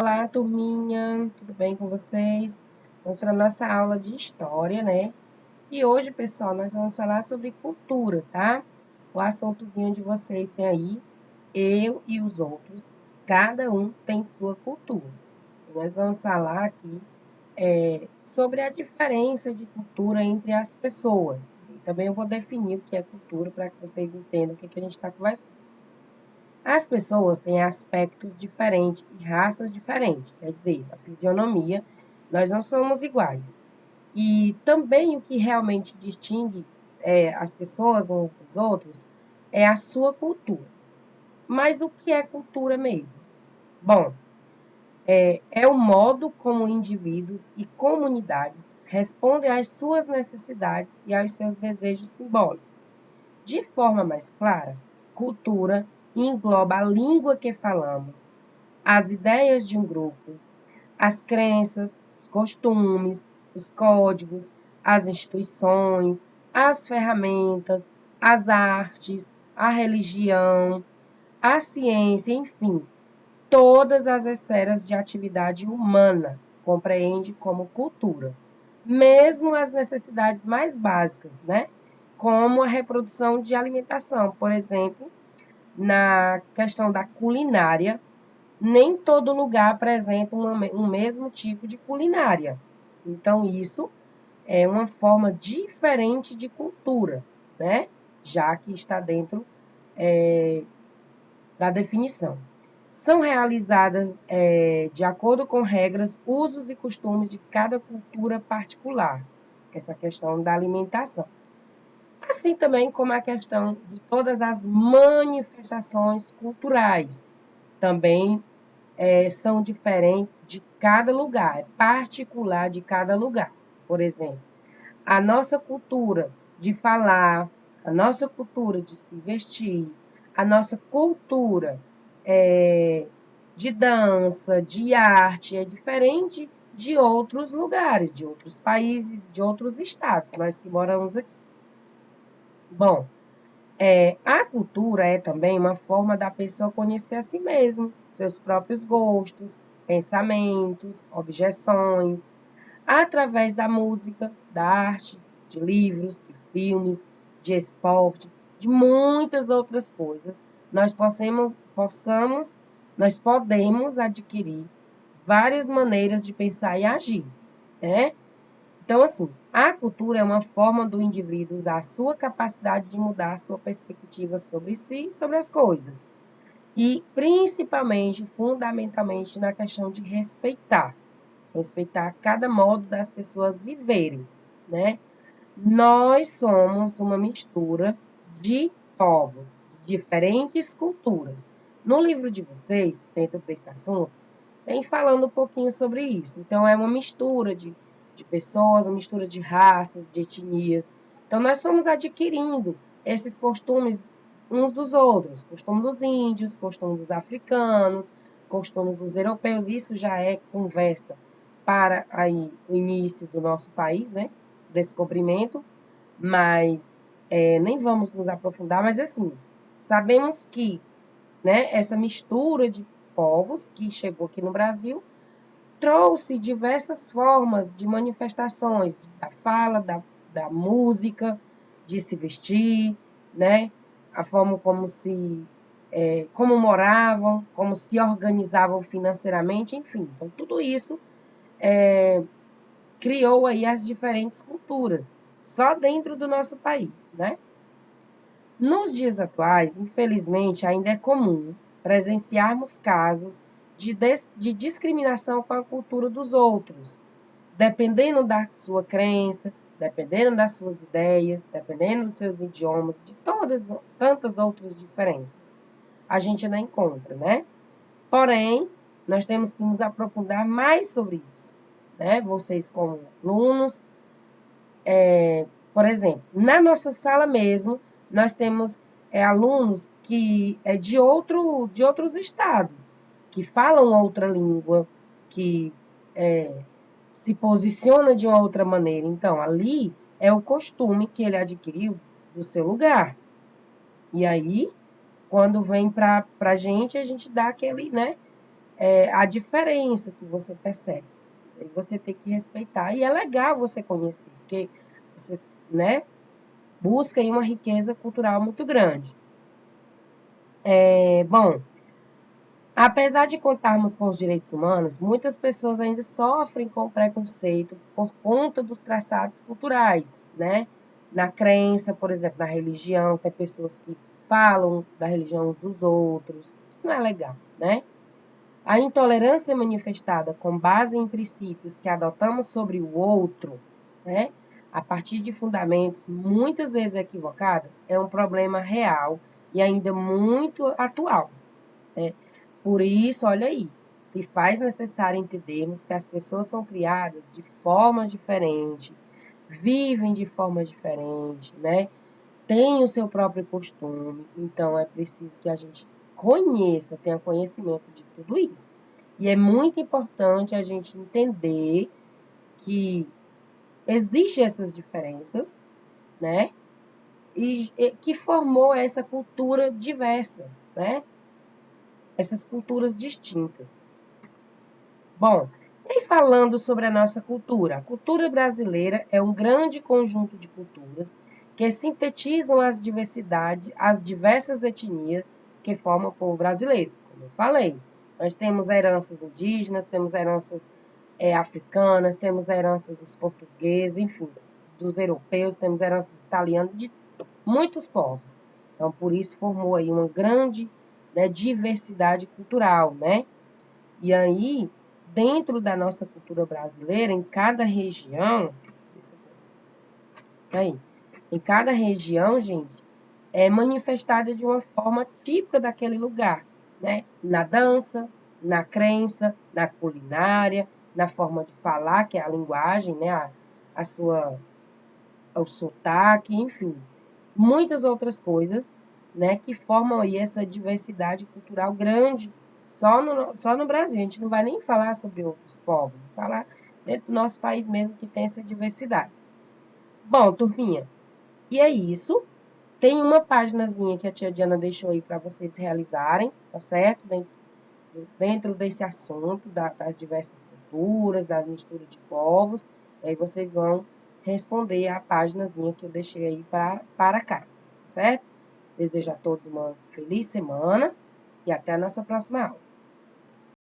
Olá, turminha, tudo bem com vocês? Vamos para a nossa aula de história, né? E hoje, pessoal, nós vamos falar sobre cultura, tá? O assuntozinho de vocês tem aí, eu e os outros, cada um tem sua cultura. E nós vamos falar aqui sobre a diferença de cultura entre as pessoas. E também eu vou definir o que é cultura para que vocês entendam o que a gente está conversando. As pessoas têm aspectos diferentes e raças diferentes, quer dizer, a fisionomia, nós não somos iguais. E também o que realmente distingue as pessoas uns dos outros é a sua cultura. Mas o que é cultura mesmo? Bom, é o modo como indivíduos e comunidades respondem às suas necessidades e aos seus desejos simbólicos. De forma mais clara, cultura engloba a língua que falamos, as ideias de um grupo, as crenças, os costumes, os códigos, as instituições, as ferramentas, as artes, a religião, a ciência, enfim, todas as esferas de atividade humana compreende como cultura. Mesmo as necessidades mais básicas, né? Como a reprodução de alimentação, por exemplo, na questão da culinária, nem todo lugar apresenta um mesmo tipo de culinária. Então, isso é uma forma diferente de cultura, né? Já que está dentro da definição. São realizadas de acordo com regras, usos e costumes de cada cultura particular. Essa questão da alimentação. Assim também como a questão de todas as manifestações culturais. Também são diferentes de cada lugar, é particular de cada lugar. Por exemplo, a nossa cultura de falar, a nossa cultura de se vestir, a nossa cultura de dança, de arte, é diferente de outros lugares, de outros países, de outros estados, nós que moramos aqui. Bom, a cultura é também uma forma da pessoa conhecer a si mesma, seus próprios gostos, pensamentos, objeções, através da música, da arte, de livros, de filmes, de esporte, de muitas outras coisas, nós podemos adquirir várias maneiras de pensar e agir, né? Então, assim, a cultura é uma forma do indivíduo usar a sua capacidade de mudar a sua perspectiva sobre si e sobre as coisas. E, principalmente, fundamentalmente, na questão de respeitar cada modo das pessoas viverem, né? Nós somos uma mistura de povos, de diferentes culturas. No livro de vocês, dentro desse assunto, tem falando um pouquinho sobre isso. Então, é uma mistura de pessoas, uma mistura de raças, de etnias. Então, nós somos adquirindo esses costumes uns dos outros. Costume dos índios, costume dos africanos, costume dos europeus. Isso já é conversa para aí o início do nosso país, né? Descobrimento. Mas nem vamos nos aprofundar. Mas, assim, sabemos que essa mistura de povos que chegou aqui no Brasil trouxe diversas formas de manifestações da fala, da música, de se vestir, né? A forma como moravam, como se organizavam financeiramente, enfim. Então, tudo isso criou aí as diferentes culturas, só dentro do nosso país, né? Nos dias atuais, infelizmente, ainda é comum presenciarmos casos de discriminação com a cultura dos outros, dependendo da sua crença, dependendo das suas ideias, dependendo dos seus idiomas, de todas tantas outras diferenças. A gente ainda encontra, né? Porém, nós temos que nos aprofundar mais sobre isso, né? Vocês como alunos, por exemplo, na nossa sala mesmo, nós temos alunos que de outros estados, que falam outra língua, que se posiciona de uma outra maneira. Então, ali é o costume que ele adquiriu do seu lugar. E aí, quando vem para a gente dá aquele, né? a diferença que você percebe. E você tem que respeitar. E é legal você conhecer, porque você, né, busca aí uma riqueza cultural muito grande. Bom, apesar de contarmos com os direitos humanos, muitas pessoas ainda sofrem com preconceito por conta dos traçados culturais, né? Na crença, por exemplo, na religião, tem pessoas que falam da religião dos outros. Isso não é legal, né? A intolerância manifestada com base em princípios que adotamos sobre o outro, né? A partir de fundamentos muitas vezes equivocados, é um problema real e ainda muito atual, né? Por isso, olha aí, se faz necessário entendermos que as pessoas são criadas de formas diferentes, vivem de formas diferentes, né? Têm o seu próprio costume, então é preciso que a gente conheça, tenha conhecimento de tudo isso. E é muito importante a gente entender que existem essas diferenças, né? E que formou essa cultura diversa, né? Essas culturas distintas. Bom, e falando sobre a nossa cultura, a cultura brasileira é um grande conjunto de culturas que sintetizam as diversidades, as diversas etnias que formam o povo brasileiro. Como eu falei, nós temos heranças indígenas, temos heranças africanas, temos heranças dos portugueses, enfim, dos europeus, temos heranças dos italianos, de muitos povos. Então, por isso formou aí uma grande, né, diversidade cultural, né? E aí, dentro da nossa cultura brasileira, em cada região, aí, em cada região, gente, é manifestada de uma forma típica daquele lugar, né? Na dança, na crença, na culinária, na forma de falar, que é a linguagem, né? A sua, o sotaque, enfim, muitas outras coisas, né? Que formam aí essa diversidade cultural grande só no Brasil. A gente não vai nem falar sobre outros povos, falar dentro do nosso país mesmo que tem essa diversidade. Bom, turminha, e é isso. Tem uma paginazinha que a tia Diana deixou aí para vocês realizarem, tá certo? Dentro desse assunto das diversas culturas, das misturas de povos. Aí vocês vão responder a paginazinha que eu deixei aí para casa, tá certo? Desejo a todos uma feliz semana e até a nossa próxima aula.